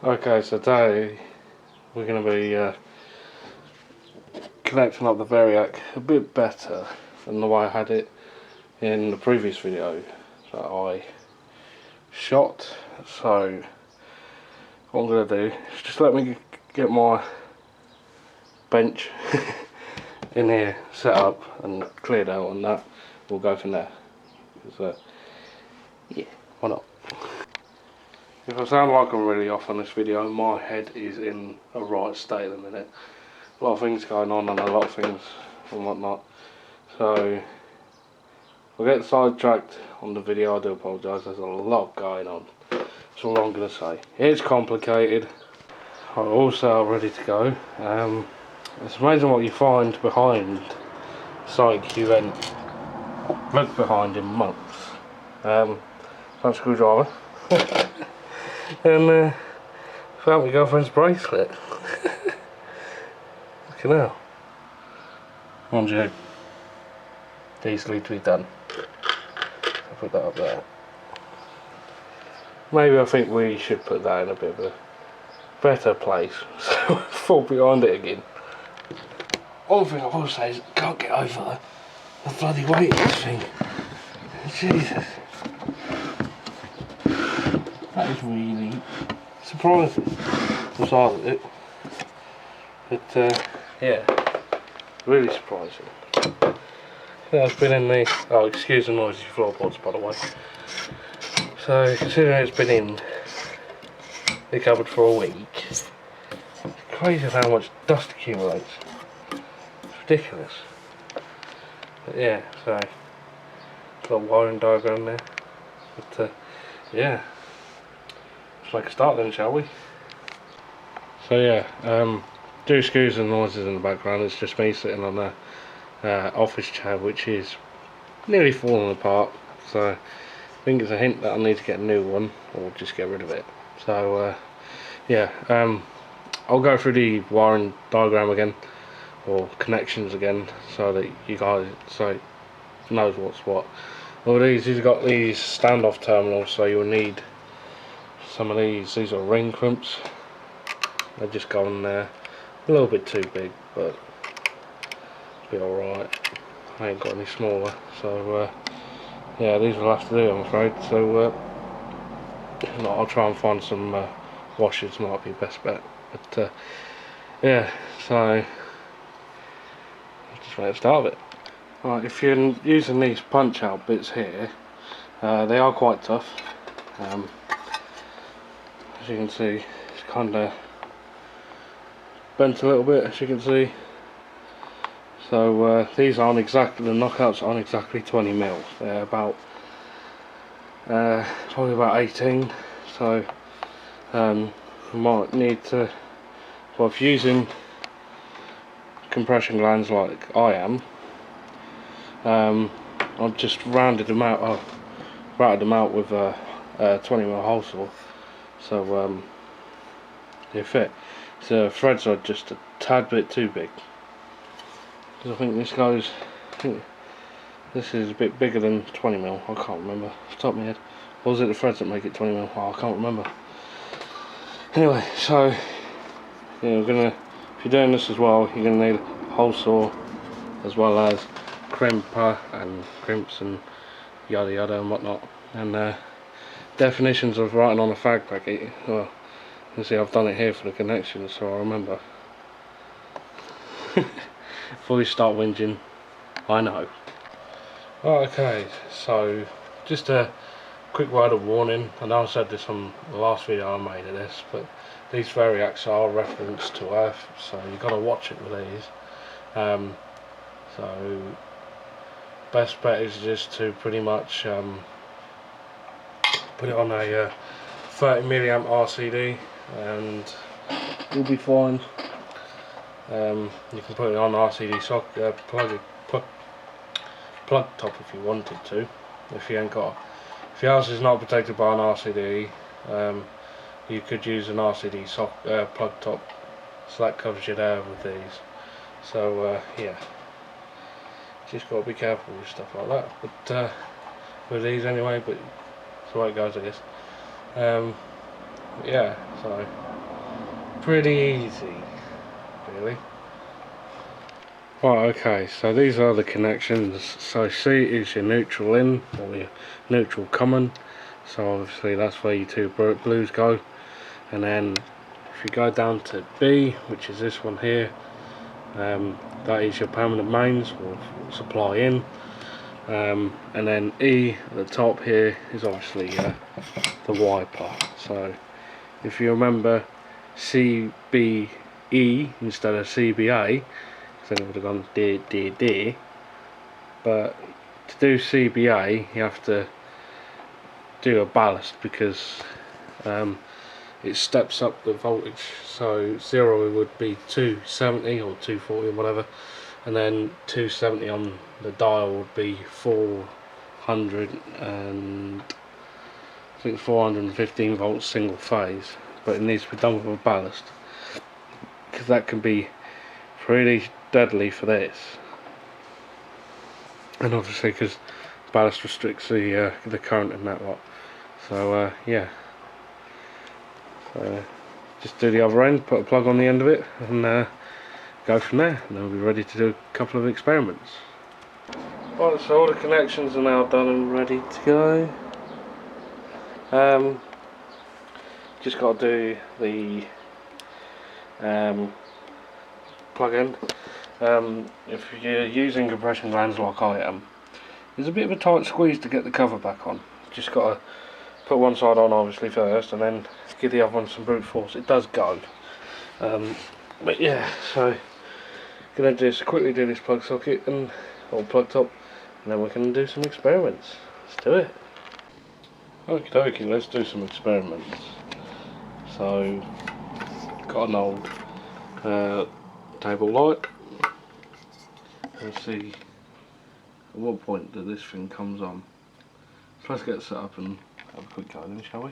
Okay, so today we're going to be connecting up the Variac a bit better than the way I had it in the previous video that I shot. So what I'm going to do is just let me get my bench in here set up and cleared out, and that we'll go from there. Yeah, why not? If I sound like I'm really off on this video, my head is in a right state at the minute. A lot of things going on and a lot of things and whatnot. So if I get sidetracked on the video, I do apologise. There's a lot going on. That's all I'm going to say. It's complicated. I'm also ready to go. It's amazing what you find behind something you then look behind in months. That screwdriver. And found my girlfriend's bracelet. Look at that. Mind you, easily to be done. I'll put that up there. Maybe I think we should put that in a bit of a better place, so fall behind it again. One thing I will say is I can't get over the bloody weight of this thing. Jesus. That is really surprising, the size of it. But yeah, really surprising. Yeah, it's been in the, oh, excuse the noisy floorboards by the way. So considering it's been in the cupboard for a week, it's crazy how much dust accumulates. It's ridiculous. But yeah, so got a wiring diagram there. But yeah, let's make a start then, shall we? So yeah, do excuse the noises in the background. It's just me sitting on the office chair, which is nearly falling apart. So I think it's a hint that I need to get a new one or just get rid of it. So yeah, I'll go through the wiring diagram again, or connections again, so that you guys knows what's what. All these got these standoff terminals, so you'll need some of these. These are ring crimps. They just go in there. A little bit too big, but it'll be alright. I ain't got any smaller, so yeah, these will have to do, I'm afraid. So I'll try and find some washers, might be best bet. But yeah, so just ready to start with it. Right, if you're using these punch out bits here, they are quite tough. As you can see, it's kind of bent a little bit, as you can see. So these aren't exactly, the knockouts aren't exactly 20mm. They're about probably about 18. So you might need to, well, if you're using compression glands like I am, I've just rounded them out. I've routed them out with a 20mm hole saw, so they fit. So the threads are just a tad bit too big. I think this goes, I think this is a bit bigger than 20mm. I can't remember off the top of my head. Or is it the threads that make it 20mm? Oh, I can't remember. Anyway, so yeah, we're gonna, if you're doing this as well, you're gonna need a hole saw as well as crimper and crimps and yada yada and whatnot. And definitions of writing on a fag packet. Well, you can see I've done it here for the connection, so I remember. Before you start whinging, I know. Okay, so just a quick word of warning. I know I said this on the last video I made of this, but these Variacs are referenced to Earth, so you've got to watch it with these. So best bet is just to pretty much put it on a 30mA RCD and you'll be fine. You can put it on RCD socket, plug top if you wanted to. If you ain't got, if your house is not protected by an RCD, you could use an RCD plug top, so that covers you there with these. So yeah, just got to be careful with stuff like that. But with these anyway, but that's the way it goes, I guess. Yeah, so pretty easy, really. Right, okay, so these are the connections. So C is your neutral in, or your neutral common. So obviously that's where your two blues go. And then if you go down to B, which is this one here, that is your permanent mains, or supply in. And then E at the top here is obviously the wiper. So if you remember CBE instead of CBA, then it would have gone D. But to do CBA, you have to do a ballast because it steps up the voltage. So 0 would be 270 or 240 or whatever, and then 270 on the dial would be 400 and I think 415 volts single phase. But it needs to be done with a ballast because that can be pretty deadly for this, and obviously because ballast restricts the current in that lot. So yeah, so just do the other end, put a plug on the end of it, and go from there, and then we'll be ready to do a couple of experiments. Right, so all the connections are now done and ready to go. Just got to do the plug in. If you're using compression glands like I am, there's a bit of a tight squeeze to get the cover back on. Just got to put one side on obviously first, and then give the other one some brute force. It does go, but yeah. So gonna just quickly do this plug socket or plug top, and then we can do some experiments. Let's do it. Okie dokie, let's do some experiments. So got an old table light. Let's see at what point that this thing comes on. So let's get set up and have a quick go then, shall we?